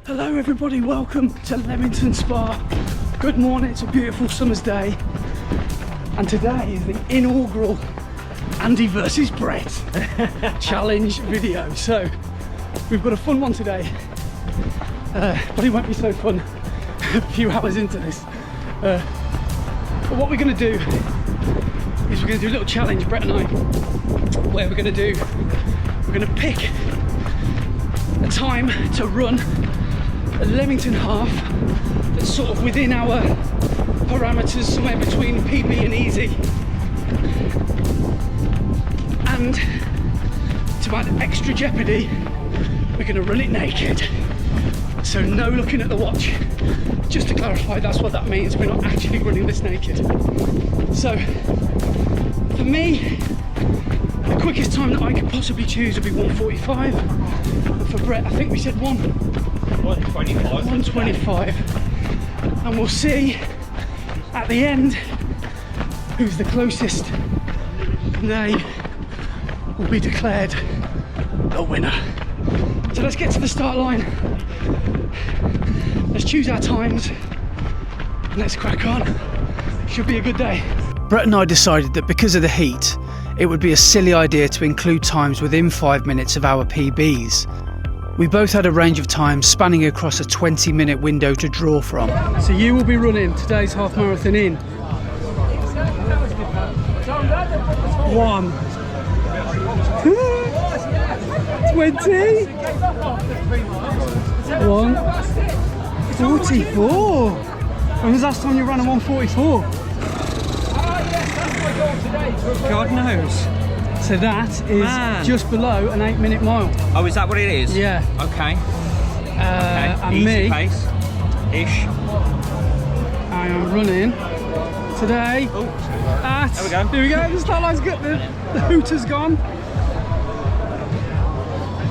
Hello everybody, welcome to Leamington Spa. Good morning, it's a beautiful summer's day. And today is the inaugural Andy versus Brett challenge video. So, we've got a fun one today. But it won't be so fun a few hours into this. But what we're going to do is we're going to do a little challenge, Brett and I, where we're going to pick a time to run a Leamington half that's sort of within our parameters, somewhere between PB and easy. And to add extra jeopardy, we're going to run it naked. So no looking at the watch. Just to clarify, that's what that means. We're not actually running this naked. So for me, the quickest time that I could possibly choose would be 1:45. And for Brett, I think we said 1:25. And we'll see at the end who's the closest. And they will be declared the winner. So let's get to the start line. Let's choose our times and let's crack on. Should be a good day. Brett and I decided that because of the heat, it would be a silly idea to include times within 5 minutes of our PBs. We both had a range of times spanning across a 20-minute window to draw from. So you will be running today's half marathon in 1 20 1:44. When was the last time you ran a 1:44? God knows. So that is just below an 8-minute mile. Oh, is that what it is? Yeah. Okay. And Easy me, pace ish. I am running today at, There we go. Here we go, the start line's good, the hooter's gone.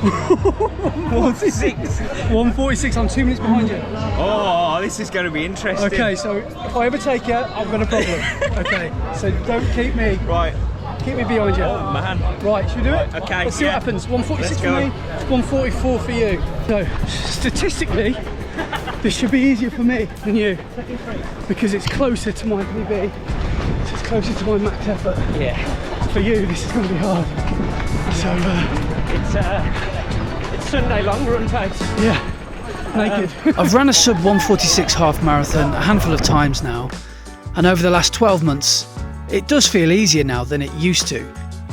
1:46, I'm 2 minutes behind you. Oh, this is going to be interesting. Okay, so if I overtake you, I've got a problem. Okay, so don't keep me. Right. Keep me behind you. Oh, man. Right, should we do it? Okay, Let's see what happens. 1:46 for me, 1:44 for you. So, statistically, this should be easier for me than you. Because it's closer to my PB. So it's closer to my max effort. Yeah. For you, this is going to be hard. So, It's Sunday long run pace. yeah, naked. I've run a sub 1:46 half marathon a handful of times now, and over the last 12 months, it does feel easier now than it used to.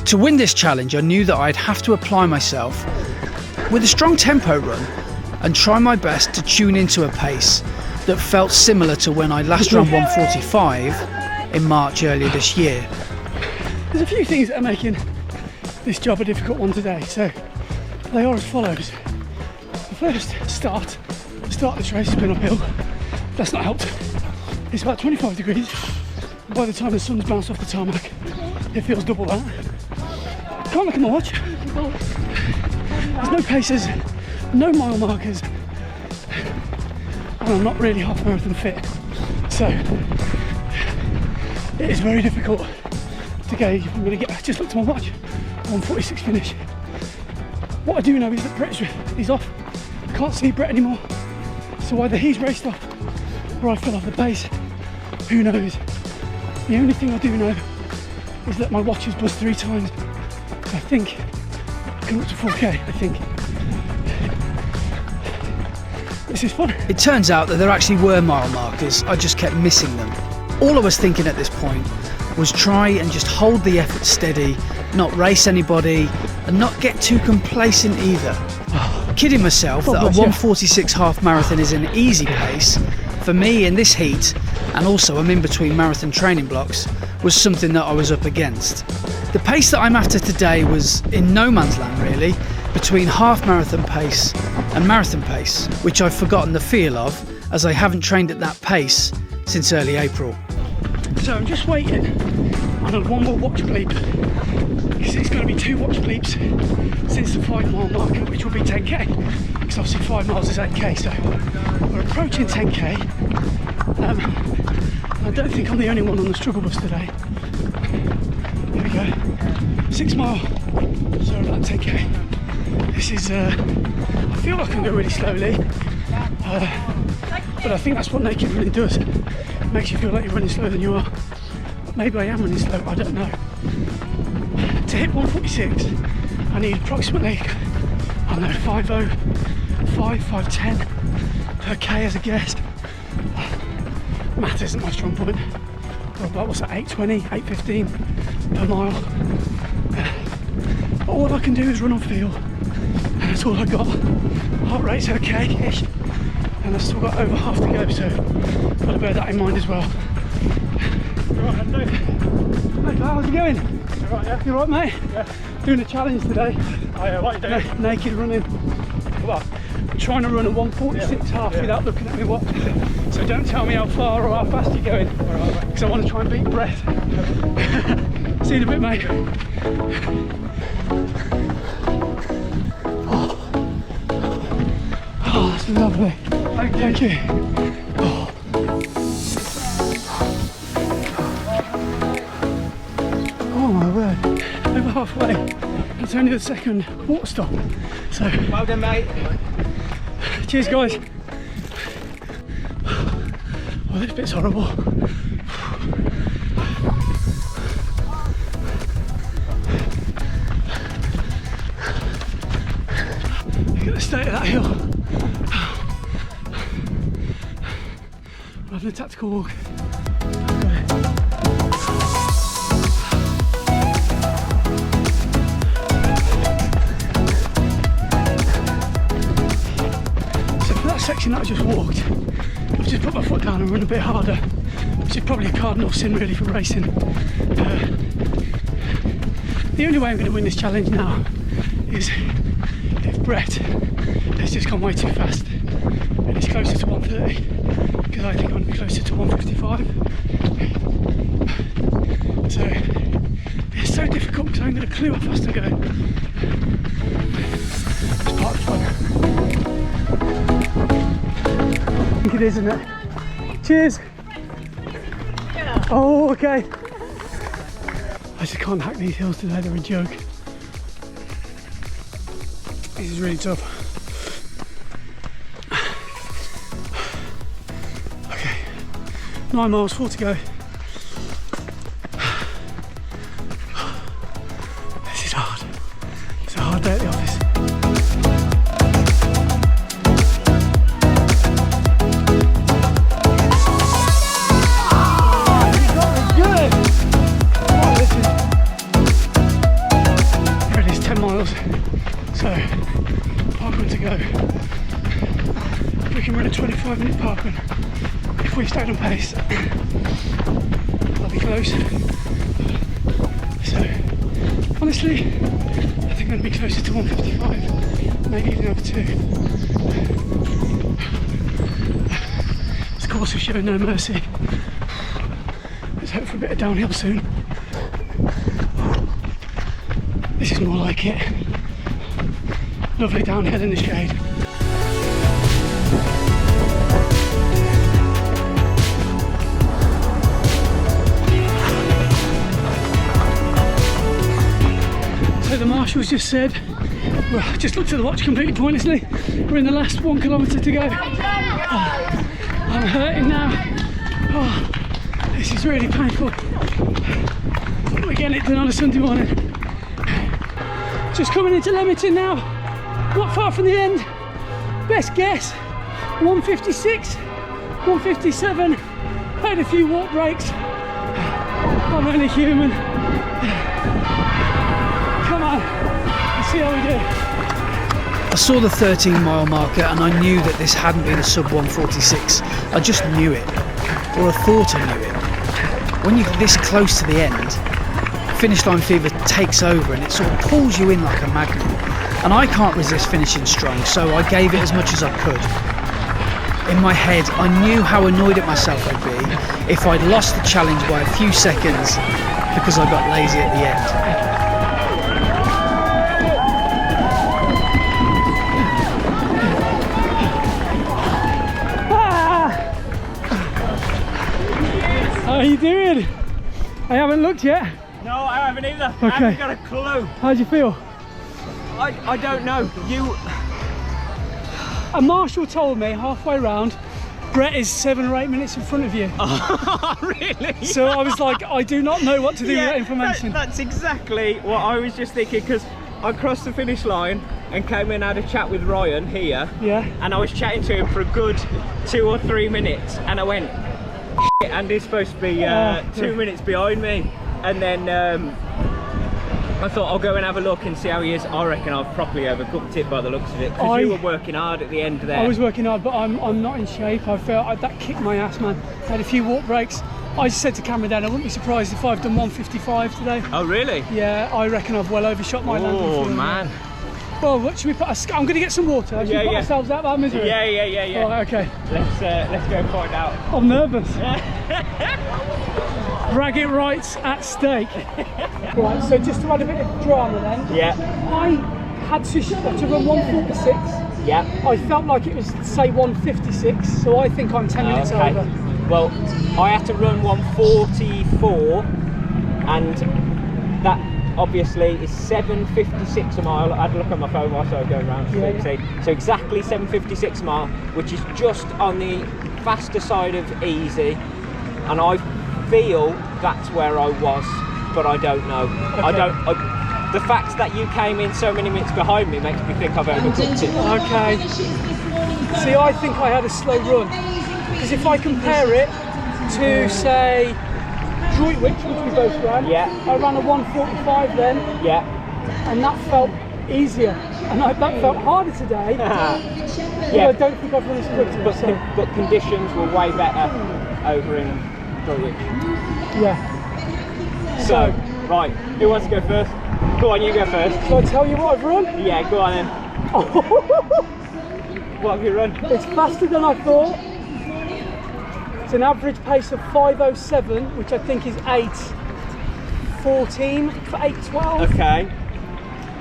To win this challenge, I knew that I'd have to apply myself with a strong tempo run and try my best to tune into a pace that felt similar to when I last ran 1:45 in March earlier this year. There's a few things that are making this job a difficult one today, so they are as follows. The first start of this race has been uphill. That's not helped. It's about 25 degrees. By the time the sun's bounced off the tarmac, it feels double that. Can't look at my watch. There's no paces, no mile markers, and I'm not really half marathon fit. So it is very difficult to gauge if I'm going to get. I just looked at my watch. 1:46 finish. What I do know is that he's off. I can't see Brett anymore. So either he's raced off or I fell off the pace. Who knows? The only thing I do know is that my watch has buzzed 3 times. I think I can up to 4K, I think. This is fun. It turns out that there actually were mile markers, I just kept missing them. All I was thinking at this point was try and just hold the effort steady, not race anybody, and not get too complacent either. Kidding myself that a 1:46 half marathon is an easy pace, for me in this heat, and also I'm in between marathon training blocks, was something that I was up against. The pace that I'm after today was in no man's land really, between half marathon pace and marathon pace, which I've forgotten the feel of, as I haven't trained at that pace since early April. So I'm just waiting on one more watch bleep, because it's going to be 2 watch bleeps since the 5 mile marker, which will be 10k, because obviously 5 miles is 8k, so we're approaching 10k. I don't think I'm the only one on the struggle bus today. Here we go, 6 mile, so about 10k. This is, I feel like I can go really slowly. But I think that's what naked running does. It makes you feel like you're running slower than you are. Maybe I am running slow, I don't know. To hit 146, I need approximately, I don't know, 5:10 per K as a guess. Math isn't my strong point. Well, about, what's that, 8:20, 8:15 per mile. But all I can do is run on feel, and that's all I got. Heart rate's okay-ish, and I've still got over half to go, so got to bear that in mind as well. Right, no. Hey, how's it going? You right, yeah? You right, mate? Yeah. Doing a challenge today. Oh yeah, what are you doing? Naked running. What? I'm trying to run a 146 half without looking at my watch. So don't tell me how far or how fast you're going, because I want to try and beat Brett. See you in a bit, mate. Oh, that's lovely. Thank you. Oh. Oh my word. Over halfway. It's only the second water stop. So Well done, mate. cheers, guys. Oh, this bit's horrible. Look at the state of that hill. I'm having a tactical walk. So for that section that I just walked, I've just put my foot down and run a bit harder, which is probably a cardinal sin really for racing. The only way I'm going to win this challenge now is if Brett has just gone way too fast and he's closer to 130, because I think I'm going to be closer to 155. So it's so difficult because I ain't got a clue how fast I'm going. It's part of the fun. I think it is, isn't it? Cheers! Yeah. Oh, okay. I just can't hack these hills today, they're a joke. This is really tough. Okay, 9 miles, 4 to go. This is hard. It's a hard day at the office. So, parkrun to go. We can run a 25-minute parkrun. If we stayed on pace, I'll be close. So, honestly, I think I'm going to be closer to 155, maybe even over 2. This course has shown no mercy. Let's hope for a bit of downhill soon. This is more like it. Lovely downhill in the shade. So the marshals just said, well, I just looked at the watch completely pointlessly, we're in the last 1 kilometre to go. I'm hurting now. Oh, this is really painful. We're getting it done on a Sunday morning. Just coming into Leamington now. Not far from the end. Best guess, 156, 157. Had a few walk breaks. I'm only human. Come on, let's see how we do. I saw the 13-mile marker and I knew that this hadn't been a sub 146. I just knew it, or I thought I knew it. When you're this close to the end, finish line fever takes over and it sort of pulls you in like a magnet. And I can't resist finishing strong, so I gave it as much as I could. In my head, I knew how annoyed at myself I'd be if I'd lost the challenge by a few seconds because I got lazy at the end. How are you doing? I haven't looked yet. No, I haven't either. Okay. I haven't got a clue. How do you feel? I don't know. And Marshall told me halfway round, Brett is 7 or 8 minutes in front of you. Oh, really? So I was like, I do not know what to do with that information. That's exactly what I was just thinking, because I crossed the finish line and came in and had a chat with Ryan here. Yeah. And I was chatting to him for a good 2 or 3 minutes, and I went, shit, Andy's supposed to be 2 minutes behind me. And then I thought I'll go and have a look and see how he is. I reckon I've properly overcooked it by the looks of it, because you were working hard at the end there. I was working hard, but I'm not in shape. I felt that kicked my ass, man. I had a few walk breaks. I just said to Cameron then, I wouldn't be surprised if I've done 1:55 today. Oh, really? Yeah, I reckon I've well overshot my landing Oh, field. man. Well, what should we put? I'm going to get some water. Should we put ourselves out of our misery? Yeah. All right, okay. Let's go and find out. I'm nervous. Bragging rights at stake. Right, so just to add a bit of drama then. Yeah. I had to run 1:46. Yeah. I felt like it was, say, 1:56, so I think I'm 10 minutes over. Well, I had to run 1:44, and that obviously is 7:56 a mile. I had to look at my phone whilst I was going around. So exactly 7:56 a mile, which is just on the faster side of easy, and I feel that's where I was, but I don't know. Okay. The fact that you came in so many minutes behind me makes me think I've overcooked it. Okay. See, I think I had a slow run, because if I compare it to, say, Droitwich, which we both ran, I ran a 1:45 then, and that felt easier, and that felt harder today. I don't think I've run as quickly. But conditions were way better over in Droitwich. Yeah. So, right, who wants to go first? Go on, you go first. Shall I tell you what I've run? Yeah, go on then. What have you run? It's faster than I thought. It's an average pace of 5:07, which I think is 8:14 for 8:12. Okay.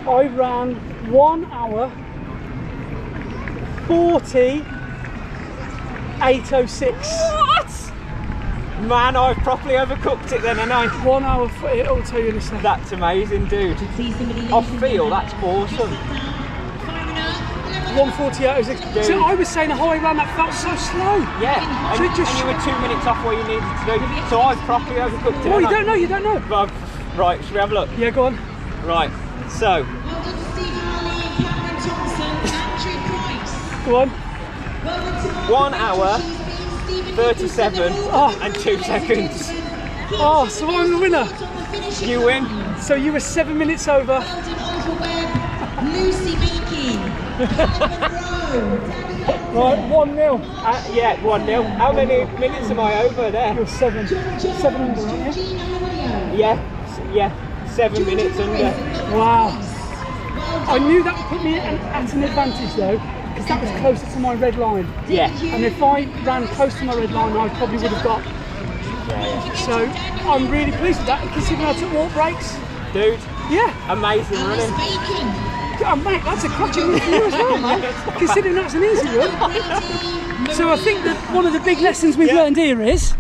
I ran 1 hour 40 8:06. What? Man, I've properly overcooked it then, and 1 hour, I'll tell you in a second. That's amazing, dude. I feel that's awesome. 1:48. So I was saying the whole way around that felt so slow. Yeah, So and you were 2 minutes off where you needed to do. So I've properly overcooked it. Well, you don't know. But right, should we have a look? Yeah, go on. Right, so. Go on. 1 hour, 37 and 2 seconds. Oh, so I'm the winner. You win. So you were 7 minutes over. Lucy Beaky. Right, 1-0. Yeah, 1-0. How many minutes am I over there? You're 7 under, aren't you? Yeah, 7 minutes under. Wow. I knew that would put me at an advantage though, because that was closer to my red line. Yeah. And if I ran close to my red line, I probably would have got. So I'm really pleased with that, considering I took walk breaks. Dude. Yeah. Amazing running. Oh, mate, that's a crutching run for you as well, mate. Considering that's an easy run. So I think that one of the big lessons we've learned here is,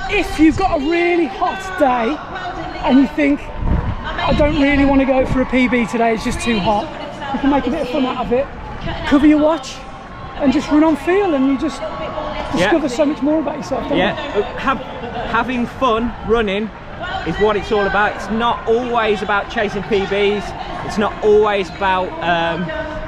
if you've got a really hot day and you think, I don't really want to go for a PB today, it's just too hot, you can make a bit of fun out of it, cover your watch and just run on feel, and you just discover so much more about yourself, don't you? Having fun running is what it's all about. It's not always about chasing PBs. It's not always about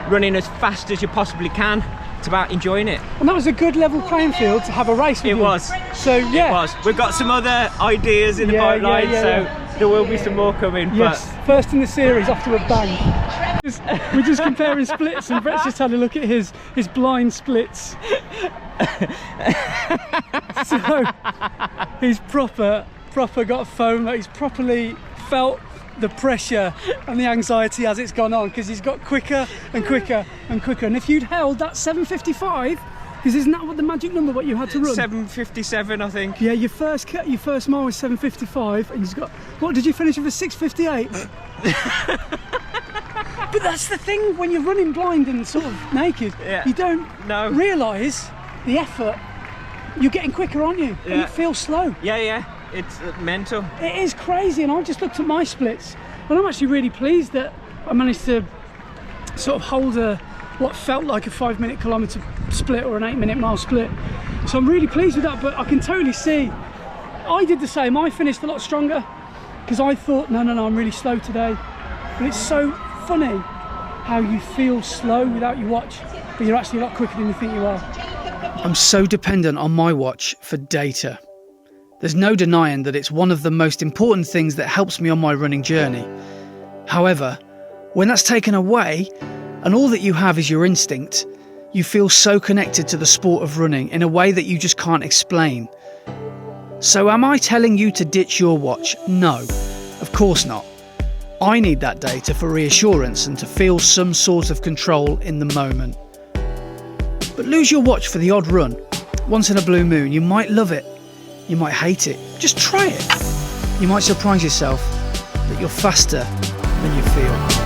running as fast as you possibly can. It's about enjoying it. And that was a good level playing field to have a race with you. It was. So yeah. It was. We've got some other ideas in the pipeline, so there will be some more coming. Yes, but first in the series after a bang. We're just comparing splits, and Brett's just had a look at his blind splits. So he's proper got foam. He's properly felt the pressure and the anxiety as it's gone on, because he's got quicker and quicker and quicker. And if you'd held that 7:55, because isn't that what the magic number what you had to run? 7:57, I think. Yeah, your first mile was 7:55, and you've got, what did you finish with, a 6:58? But that's the thing, when you're running blind and sort of naked, you don't realise the effort. You're getting quicker, aren't you? And it feels slow. Yeah. It's mental. It is crazy, and I've just looked at my splits, and I'm actually really pleased that I managed to sort of hold a what felt like a 5-minute kilometre split or an 8-minute mile split. So I'm really pleased with that, but I can totally see, I did the same. I finished a lot stronger because I thought, no, I'm really slow today. And it's so funny how you feel slow without your watch, but you're actually a lot quicker than you think you are. I'm so dependent on my watch for data. There's no denying that it's one of the most important things that helps me on my running journey. However, when that's taken away and all that you have is your instinct, you feel so connected to the sport of running in a way that you just can't explain. So am I telling you to ditch your watch? No, of course not. I need that data for reassurance and to feel some sort of control in the moment. But lose your watch for the odd run. Once in a blue moon, you might love it. You might hate it. Just try it. You might surprise yourself that you're faster than you feel.